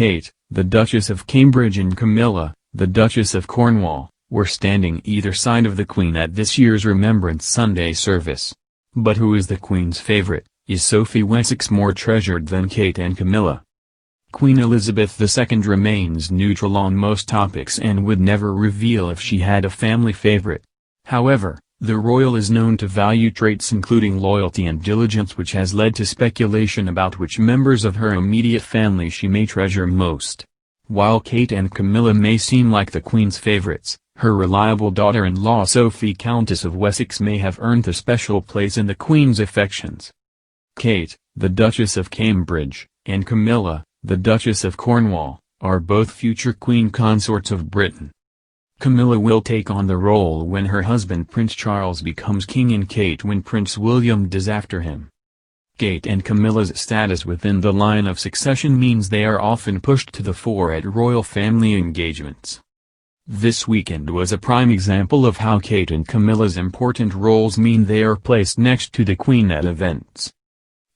Kate, the Duchess of Cambridge, and Camilla, the Duchess of Cornwall, were standing either side of the Queen at this year's Remembrance Sunday service. But who is the Queen's favorite? Is Sophie Wessex more treasured than Kate and Camilla? Queen Elizabeth II remains neutral on most topics and would never reveal if she had a family favorite. However, the royal is known to value traits including loyalty and diligence, which has led to speculation about which members of her immediate family she may treasure most. While Kate and Camilla may seem like the Queen's favorites, her reliable daughter-in-law Sophie, Countess of Wessex, may have earned a special place in the Queen's affections. Kate, the Duchess of Cambridge, and Camilla, the Duchess of Cornwall, are both future Queen consorts of Britain. Camilla will take on the role when her husband Prince Charles becomes king, and Kate when Prince William does after him. Kate and Camilla's status within the line of succession means they are often pushed to the fore at royal family engagements. This weekend was a prime example of how Kate and Camilla's important roles mean they are placed next to the Queen at events.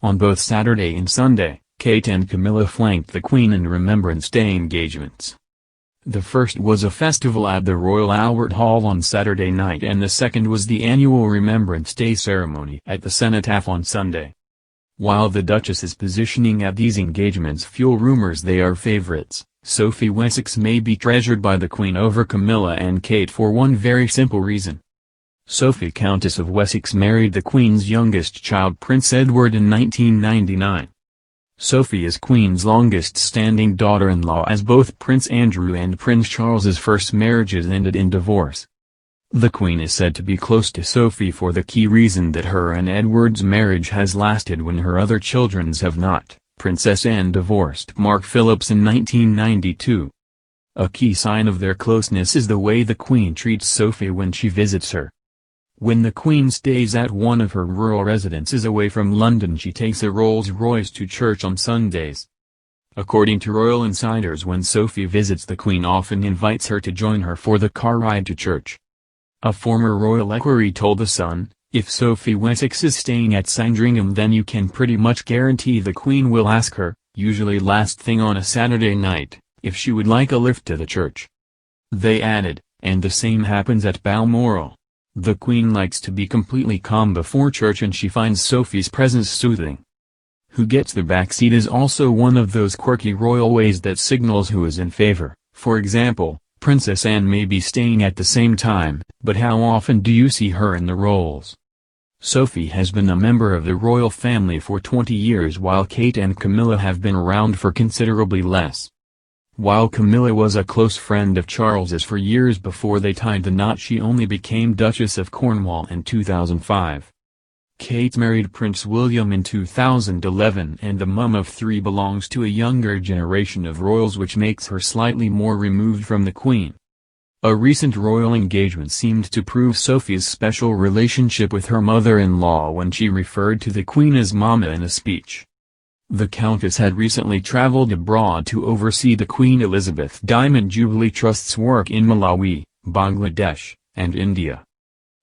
On both Saturday and Sunday, Kate and Camilla flanked the Queen in Remembrance Day engagements. The first was a festival at the Royal Albert Hall on Saturday night, and the second was the annual Remembrance Day ceremony at the Cenotaph on Sunday. While the Duchess's positioning at these engagements fuel rumors they are favorites, Sophie Wessex may be treasured by the Queen over Camilla and Kate for one very simple reason. Sophie, Countess of Wessex, married the Queen's youngest child, Prince Edward, in 1999. Sophie is Queen's longest-standing daughter-in-law, as both Prince Andrew and Prince Charles's first marriages ended in divorce. The Queen is said to be close to Sophie for the key reason that her and Edward's marriage has lasted when her other children's have not. Princess Anne divorced Mark Phillips in 1992. A key sign of their closeness is the way the Queen treats Sophie when she visits her. When the Queen stays at one of her rural residences away from London, she takes a Rolls-Royce to church on Sundays. According to royal insiders, when Sophie visits, the Queen often invites her to join her for the car ride to church. A former royal equerry told The Sun, "If Sophie Wessex is staying at Sandringham, then you can pretty much guarantee the Queen will ask her, usually last thing on a Saturday night, if she would like a lift to the church." They added, "And the same happens at Balmoral. The Queen likes to be completely calm before church, and she finds Sophie's presence soothing." Who gets the backseat is also one of those quirky royal ways that signals who is in favor. For example, Princess Anne may be staying at the same time, but how often do you see her in the Rolls? Sophie has been a member of the royal family for 20 years, while Kate and Camilla have been around for considerably less. While Camilla was a close friend of Charles's for years before they tied the knot, she only became Duchess of Cornwall in 2005. Kate married Prince William in 2011, and the mum of three belongs to a younger generation of royals, which makes her slightly more removed from the Queen. A recent royal engagement seemed to prove Sophie's special relationship with her mother-in-law when she referred to the Queen as Mama in a speech. The Countess had recently traveled abroad to oversee the Queen Elizabeth Diamond Jubilee Trust's work in Malawi, Bangladesh, and India.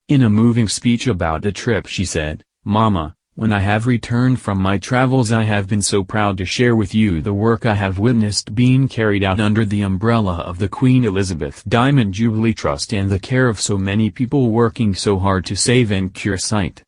In a moving speech about the trip, she said, "Mama, when I have returned from my travels, I have been so proud to share with you the work I have witnessed being carried out under the umbrella of the Queen Elizabeth Diamond Jubilee Trust, and the care of so many people working so hard to save and cure sight."